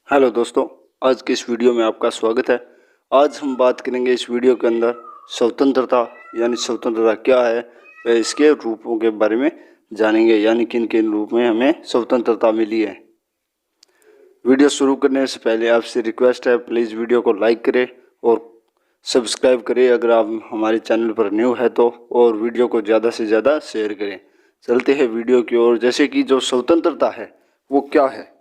Hello दोस्तों, आज के इस वीडियो में आपका स्वागत है। आज हम बात करेंगे इस वीडियो के अंदर स्वतंत्रता यानी स्वतंत्रता क्या है व इसके रूपों के बारे में जानेंगे, यानी किन किन रूप में हमें स्वतंत्रता मिली है। वीडियो शुरू करने से पहले आपसे रिक्वेस्ट है, प्लीज़ वीडियो को लाइक करें और सब्सक्राइब करें अगर आप हमारे चैनल पर न्यू है तो, और वीडियो को ज़्यादा से ज़्यादा शेयर करें। चलते हैं वीडियो की ओर। जैसे कि जो स्वतंत्रता है वो क्या है।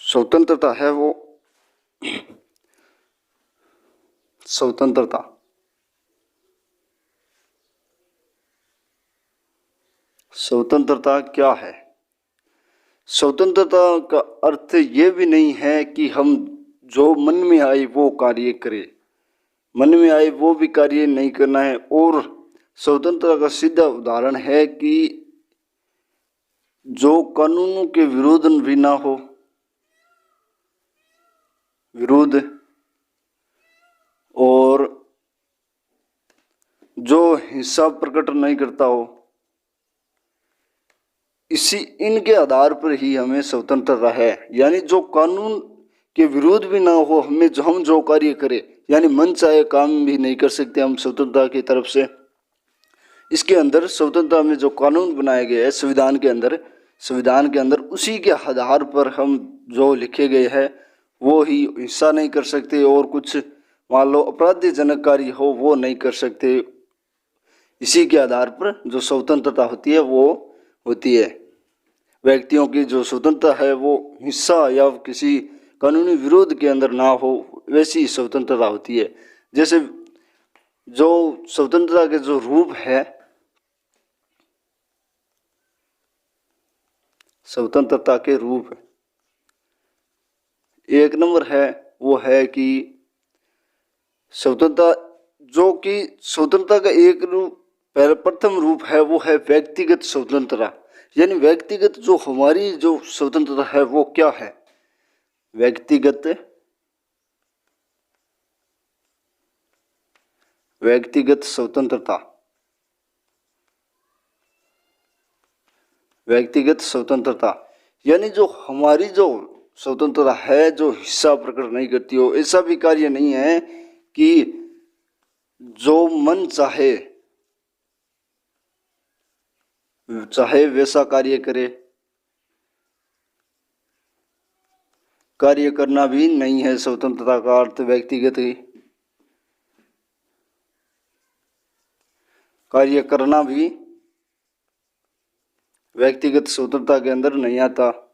स्वतंत्रता है वो स्वतंत्रता स्वतंत्रता क्या है। स्वतंत्रता का अर्थ ये भी नहीं है कि हम जो मन में आए वो कार्य करें, मन में आए वो भी कार्य नहीं करना है। और स्वतंत्रता का सीधा उदाहरण है कि जो कानूनों के विरोध भी ना हो, विरोध, और जो हिंसा प्रकट नहीं करता हो, इनके आधार पर ही हमें स्वतंत्रता है। यानी जो कानून के विरोध भी ना हो, हम जो कार्य करें, यानी मन चाहे काम भी नहीं कर सकते हम स्वतंत्रता की तरफ से। इसके अंदर स्वतंत्रता में जो कानून बनाए गए हैं संविधान के अंदर उसी के आधार पर हम जो लिखे गए हैं वो ही हिंसा नहीं कर सकते, और कुछ मान लो अपराधजनक कार्य हो वो नहीं कर सकते। इसी के आधार पर जो स्वतंत्रता होती है वो होती है। व्यक्तियों की जो स्वतंत्रता है वो हिंसा या किसी कानूनी विरोध के अंदर ना हो, वैसी स्वतंत्रता होती है। जैसे जो स्वतंत्रता के जो रूप है, स्वतंत्रता के रूप एक नंबर है वो है कि स्वतंत्रता, जो कि स्वतंत्रता का एक रूप, प्रथम रूप है वो है व्यक्तिगत स्वतंत्रता। यानी व्यक्तिगत जो हमारी जो स्वतंत्रता है वो क्या है। व्यक्तिगत स्वतंत्रता, व्यक्तिगत स्वतंत्रता यानी जो हमारी जो स्वतंत्रता है जो हिस्सा प्रकट नहीं करती हो। ऐसा भी कार्य नहीं है कि जो मन चाहे वैसा कार्य करे, कार्य करना भी नहीं है स्वतंत्रता का अर्थ। व्यक्तिगत ही कार्य करना भी व्यक्तिगत स्वतंत्रता के अंदर नहीं आता।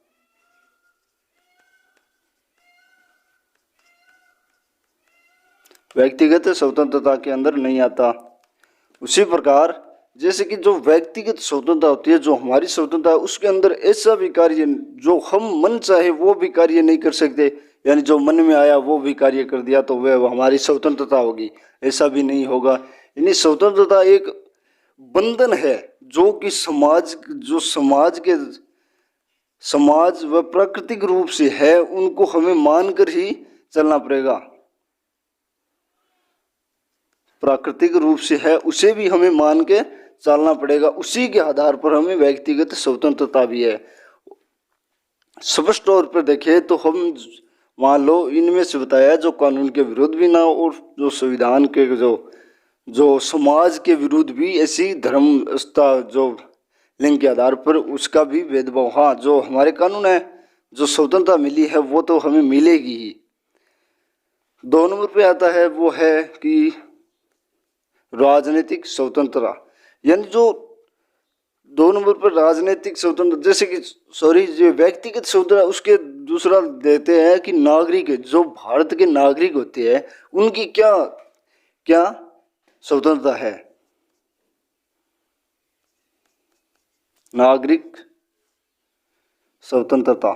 व्यक्तिगत स्वतंत्रता के अंदर नहीं आता। उसी प्रकार जैसे कि जो व्यक्तिगत स्वतंत्रता होती है, जो हमारी स्वतंत्रता है, उसके अंदर ऐसा भी कार्य जो हम मन चाहे वो भी कार्य नहीं कर सकते। यानी जो मन में आया वो भी कार्य कर दिया तो वह हमारी स्वतंत्रता होगी, ऐसा भी नहीं होगा। यानी स्वतंत्रता एक बंधन है जो कि समाज व प्राकृतिक रूप से है, उनको हमें मानकर ही चलना पड़ेगा। प्राकृतिक रूप से है उसे भी हमें मान के चलना पड़ेगा। उसी के आधार पर हमें व्यक्तिगत स्वतंत्रता भी है। स्पष्ट तौर पर देखें तो हम मान लो इनमें से बताया जो कानून के विरुद्ध भी ना, और जो संविधान के जो समाज के विरुद्ध भी, ऐसी धर्म जो लिंग के आधार पर उसका भी भेदभाव। हाँ, जो हमारे कानून है, जो स्वतंत्रता मिली है वो तो हमें मिलेगी ही। 2 नंबर पे आता है वो है कि राजनीतिक स्वतंत्रता। यानी जो 2 नंबर पर राजनीतिक स्वतंत्रता, जैसे कि जो व्यक्तिगत स्वतंत्रता, उसके दूसरा देते हैं कि नागरिक, जो भारत के नागरिक होते हैं उनकी क्या क्या स्वतंत्रता है। नागरिक स्वतंत्रता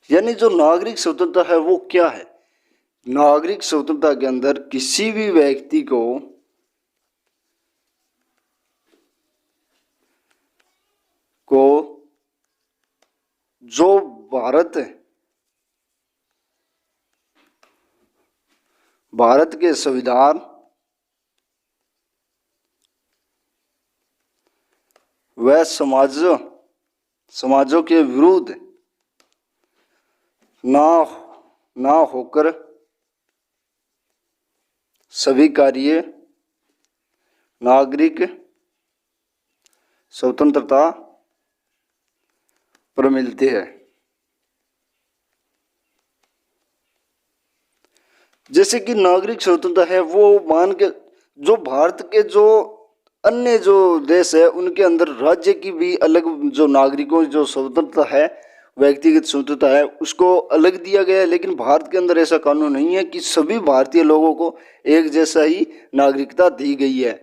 यानी जो नागरिक स्वतंत्रता है वो क्या है। नागरिक स्वतंत्रता के अंदर किसी भी व्यक्ति को जो भारत के संविधान वह समाजों के विरुद्ध ना होकर सभी कार्य नागरिक स्वतंत्रता पर मिलते हैं। जैसे कि नागरिक स्वतंत्रता है वो मान के जो भारत के जो अन्य जो देश है उनके अंदर राज्य की भी अलग जो नागरिकों की जो स्वतंत्रता है, व्यक्तिगत स्वतंत्रता है, उसको अलग दिया गया है। लेकिन भारत के अंदर ऐसा कानून नहीं है कि सभी भारतीय लोगों को एक जैसा ही नागरिकता दी गई है।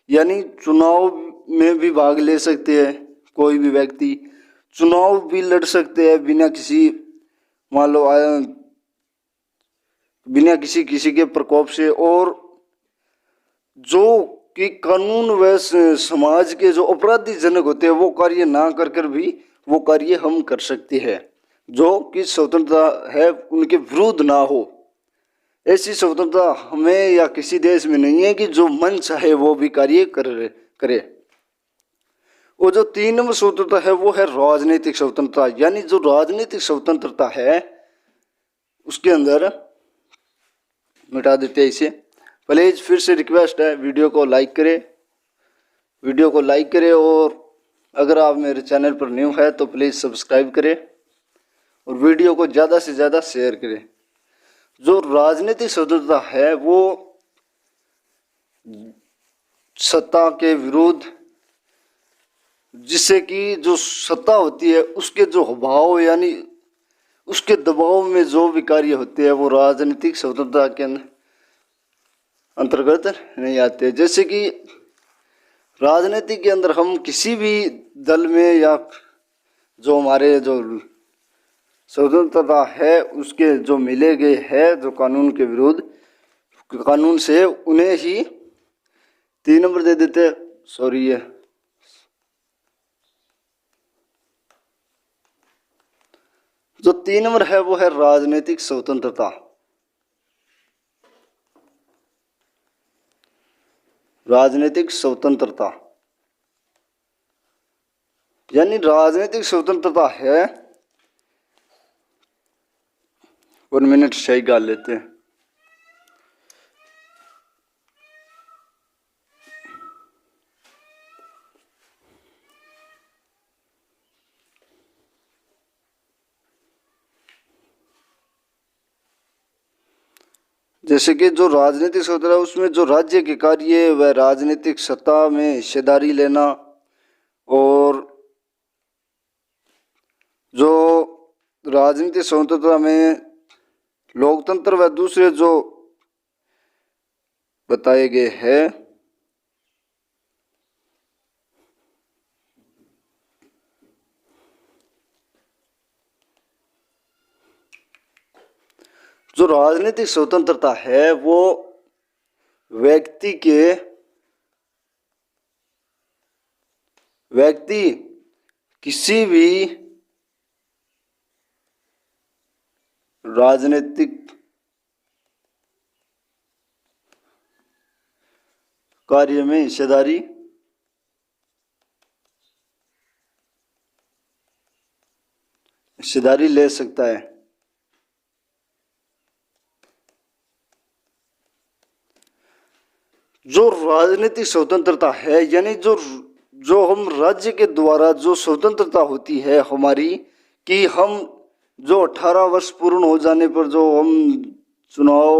यानी चुनाव में भी भाग ले सकते हैं, कोई भी व्यक्ति चुनाव भी लड़ सकते हैं बिना किसी मान लो बिना किसी के प्रकोप से, और जो कि कानून व समाज के जो अपराधी जनक होते हैं वो कार्य ना कर कर भी वो कार्य हम कर सकते हैं। जो कि स्वतंत्रता है उनके विरुद्ध ना हो, ऐसी स्वतंत्रता हमें या किसी देश में नहीं है कि जो मन चाहे वो भी कार्य करे। वो जो 3 नंबर स्वतंत्रता है वो है राजनीतिक स्वतंत्रता। यानी जो राजनीतिक स्वतंत्रता है उसके अंदर मिटा देते हैं इसे। प्लीज़ फिर से रिक्वेस्ट है, वीडियो को लाइक करें और अगर आप मेरे चैनल पर न्यू है तो प्लीज़ सब्सक्राइब करें और वीडियो को ज़्यादा से ज़्यादा शेयर करें। जो राजनीतिक स्वतंत्रता है वो सत्ता के विरुद्ध, जिससे कि जो सत्ता होती है उसके जो अभाव यानी उसके दबाव में जो भी कार्य होते हैं वो राजनीतिक स्वतंत्रता के अंतर्गत नहीं आते। जैसे कि राजनीति के अंदर हम किसी भी दल में या जो हमारे जो स्वतंत्रता है उसके जो मिले गए हैं जो कानून के विरुद्ध, कानून से उन्हें ही 3 नंबर दे देते। सॉरी, ये जो 3 नंबर है वो है राजनीतिक स्वतंत्रता। राजनीतिक स्वतंत्रता यानी राजनीतिक स्वतंत्रता है 1 मिनट सही गाल लेते हैं। जैसे कि जो राजनीतिक स्वतंत्रता है उसमें जो राज्य के कार्य व राजनीतिक सत्ता में हिस्सेदारी लेना और जो राजनीतिक स्वतंत्रता में लोकतंत्र व दूसरे जो बताए गए हैं जो राजनीतिक स्वतंत्रता है वो व्यक्ति किसी भी राजनीतिक कार्य में हिस्सेदारी ले सकता है। जो राजनीतिक स्वतंत्रता है यानी जो हम राज्य के द्वारा जो स्वतंत्रता होती है हमारी, कि हम जो 18 वर्ष पूर्ण हो जाने पर जो हम चुनाव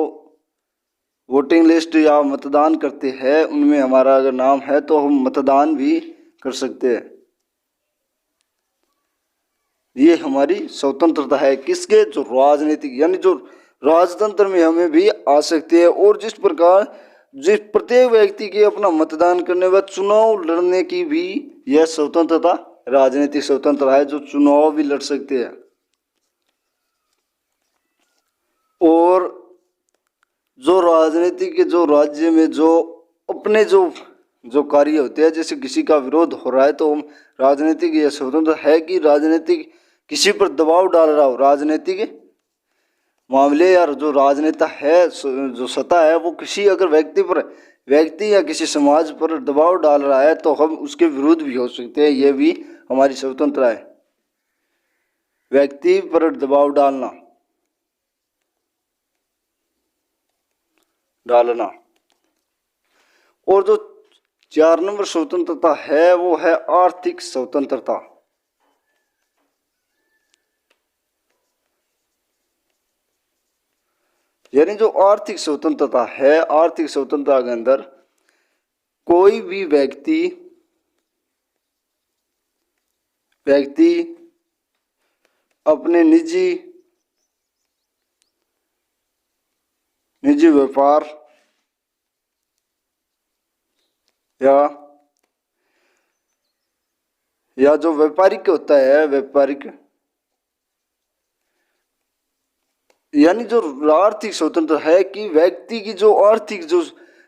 वोटिंग लिस्ट या मतदान करते हैं उनमें हमारा अगर नाम है तो हम मतदान भी कर सकते हैं। ये हमारी स्वतंत्रता है किसके, जो राजनीतिक यानी जो राजतंत्र में हमें भी आ सकते हैं। और जिस प्रत्येक व्यक्ति के अपना मतदान करने व चुनाव लड़ने की भी यह स्वतंत्रता राजनीतिक स्वतंत्रता है, जो चुनाव भी लड़ सकते हैं। और जो राजनीति के जो राज्य में जो अपने जो कार्य होते हैं, जैसे किसी का विरोध हो रहा है तो हम राजनीतिक यह स्वतंत्र है कि राजनीतिक किसी पर दबाव डाल रहा हो, राजनीतिक मामले या जो राजनेता है जो सत्ता है वो किसी अगर व्यक्ति पर व्यक्ति या किसी समाज पर दबाव डाल रहा है तो हम उसके विरुद्ध भी हो सकते हैं, यह भी हमारी स्वतंत्रता है। व्यक्ति पर दबाव डालना। और जो 4 नंबर स्वतंत्रता है वो है आर्थिक स्वतंत्रता। यानी जो आर्थिक स्वतंत्रता है, आर्थिक स्वतंत्रता के अंदर कोई भी व्यक्ति अपने निजी व्यापार या जो व्यापारिक होता है, यानी जो आर्थिक स्वतंत्र है कि व्यक्ति की जो आर्थिक, जो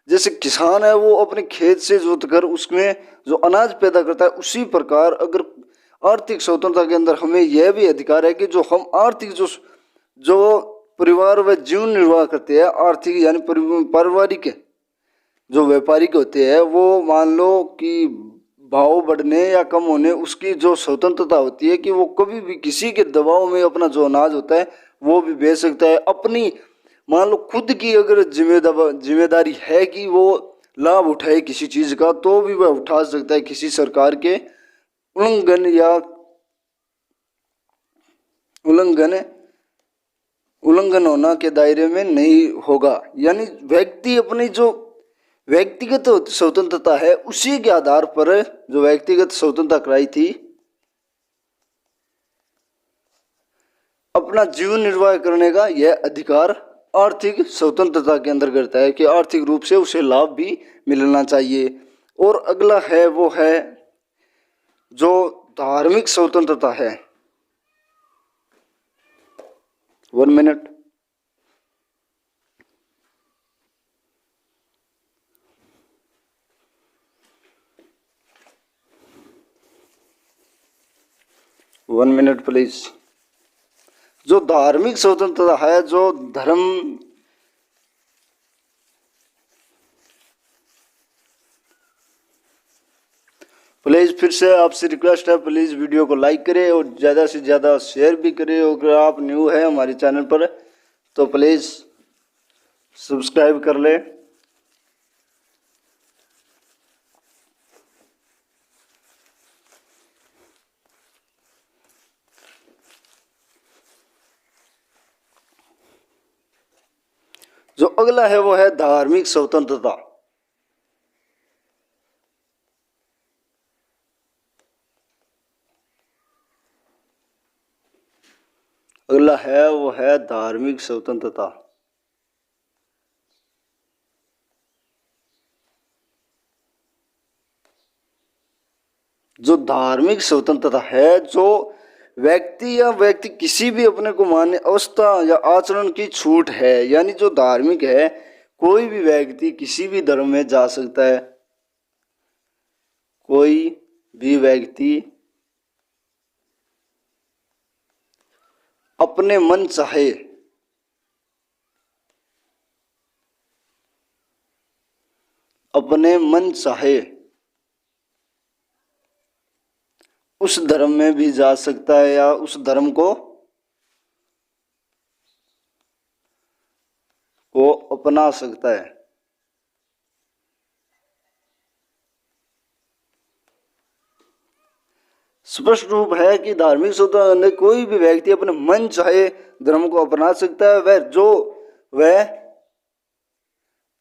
जैसे किसान है वो अपने खेत से जोत कर उसमें जो अनाज पैदा करता है, उसी प्रकार अगर आर्थिक स्वतंत्रता के अंदर हमें यह भी अधिकार है कि जो हम आर्थिक जो परिवार व जीवन निर्वाह करते हैं, आर्थिक यानी पारिवारिक जो व्यापारिक होते हैं, वो मान लो कि भाव बढ़ने या कम होने उसकी जो स्वतंत्रता होती है कि वो कभी भी किसी के दबाव में अपना जो अनाज होता है वो भी बेच सकता है। अपनी मान लो खुद की अगर जिम्मेदारी है कि वो लाभ उठाए किसी चीज का, तो भी वह उठा सकता है, किसी सरकार के उल्लंघन होना के दायरे में नहीं होगा। यानी व्यक्ति अपनी जो व्यक्तिगत स्वतंत्रता है उसी के आधार पर जो व्यक्तिगत स्वतंत्रता कराई थी, अपना जीवन निर्वाह करने का यह अधिकार आर्थिक स्वतंत्रता के अंदर करता है कि आर्थिक रूप से उसे लाभ भी मिलना चाहिए। और अगला है वो है जो धार्मिक स्वतंत्रता है। 1 मिनट। प्लीज। जो धार्मिक स्वतंत्रता है, जो धर्म प्लीज फिर से आपसे रिक्वेस्ट है, प्लीज वीडियो को लाइक करें और ज़्यादा से ज़्यादा शेयर भी करें। और अगर आप न्यू है हमारे चैनल पर तो प्लीज़ सब्सक्राइब कर लें। जो अगला है वो है धार्मिक स्वतंत्रता। अगला है वो है धार्मिक स्वतंत्रता। जो धार्मिक स्वतंत्रता है, जो व्यक्ति किसी भी अपने को मान्य अवस्था या आचरण की छूट है। यानी जो धार्मिक है, कोई भी व्यक्ति किसी भी धर्म में जा सकता है, कोई भी व्यक्ति अपने मन चाहे उस धर्म में भी जा सकता है या उस धर्म को अपना सकता है। स्पष्ट रूप है कि धार्मिक स्वतंत्रता कोई भी व्यक्ति अपने मन चाहे धर्म को अपना सकता है। वह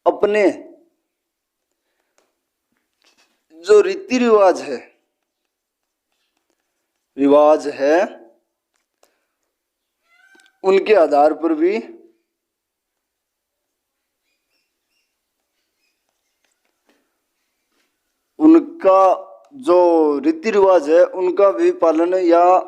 अपने जो रीति रिवाज है उनके आधार पर भी उनका जो रीति रिवाज है उनका भी पालन, या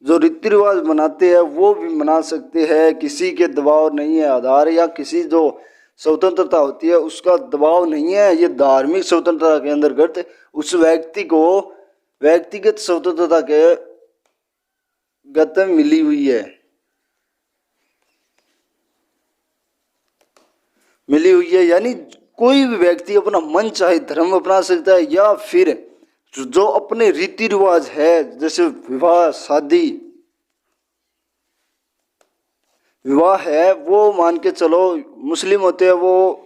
जो रीति रिवाज मनाते हैं वो भी मना सकते हैं। किसी के दबाव नहीं है आधार, या किसी जो स्वतंत्रता होती है उसका दबाव नहीं है। ये धार्मिक स्वतंत्रता के अंतर्गत उस व्यक्ति को व्यक्तिगत स्वतंत्रता के गत मिली हुई है। यानी कोई भी व्यक्ति अपना मन चाहे धर्म अपना सकता है, या फिर जो अपने रीति रिवाज है, जैसे विवाह शादी विवाह है, वो मान के चलो मुस्लिम होते हैं वो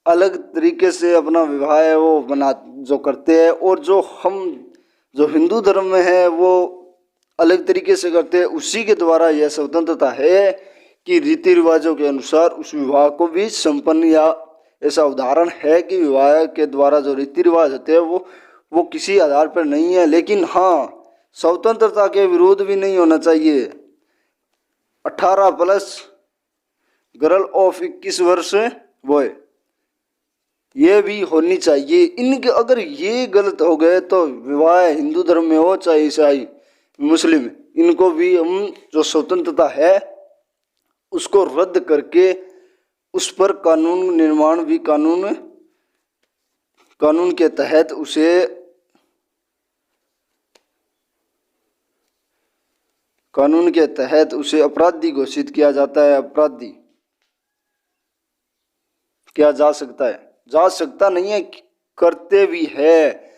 अलग तरीके से अपना विवाह है वो बना जो करते हैं, और जो हिंदू धर्म में है वो अलग तरीके से करते हैं। उसी के द्वारा यह स्वतंत्रता है कि रीति रिवाजों के अनुसार उस विवाह को भी संपन्न, या ऐसा उदाहरण है कि विवाह के द्वारा जो रीति रिवाज होते हैं वो किसी आधार पर नहीं है। लेकिन हाँ, स्वतंत्रता के विरोध भी नहीं होना चाहिए। 18+ गर्ल ऑफ 21 वर्ष बॉय, ये भी होनी चाहिए। इनके अगर ये गलत हो गए तो विवाह हिंदू धर्म में हो चाहे ईसाई मुस्लिम, इनको भी हम जो स्वतंत्रता है उसको रद्द करके उस पर कानून निर्माण भी कानून के तहत उसे अपराधी घोषित किया जाता है। अपराधी किया जा सकता नहीं है, करते भी है।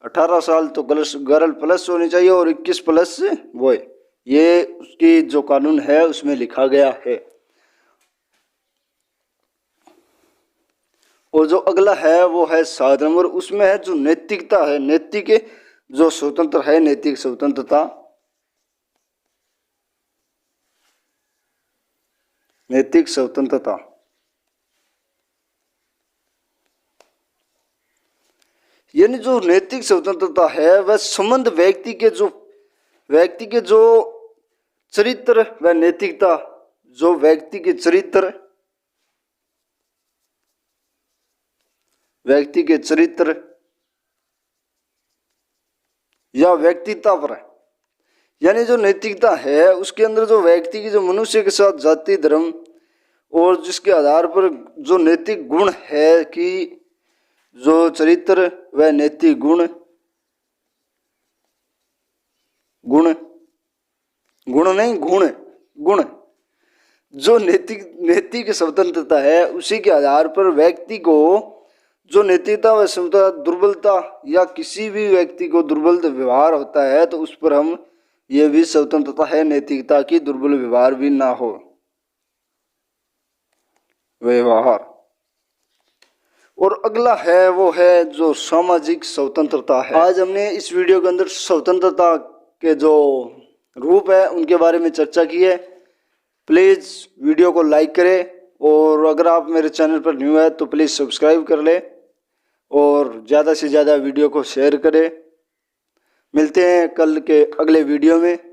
18 साल तो गर्ल प्लस होनी चाहिए और 21+ बॉय, ये उसकी जो कानून है उसमें लिखा गया है। और जो अगला है वो है 7 नंबर, उसमें है जो नैतिकता है, नैतिक जो स्वतंत्र है, नैतिक स्वतंत्रता। नैतिक स्वतंत्रता यानी जो नैतिक स्वतंत्रता है वह संबंध व्यक्ति के जो चरित्र व नैतिकता, जो व्यक्ति के चरित्र या व्यक्तित्व पर है। यानी जो नैतिकता है उसके अंदर जो व्यक्ति की जो मनुष्य के साथ जाति धर्म और जिसके आधार पर जो नैतिक गुण है, कि जो चरित्र व नैतिक गुण जो नैतिक स्वतंत्रता है, उसी के आधार पर व्यक्ति को जो नैतिकता व क्षमता दुर्बलता या किसी भी व्यक्ति को दुर्बल व्यवहार होता है तो उस पर हम ये भी स्वतंत्रता है नैतिकता की, दुर्बल व्यवहार भी ना हो व्यवहार। और अगला है वो है जो सामाजिक स्वतंत्रता है। आज हमने इस वीडियो के अंदर स्वतंत्रता के जो रूप है उनके बारे में चर्चा की है। प्लीज़ वीडियो को लाइक करें, और अगर आप मेरे चैनल पर न्यू है तो प्लीज़ सब्सक्राइब कर लें और ज़्यादा से ज़्यादा वीडियो को शेयर करें। मिलते हैं कल के अगले वीडियो में।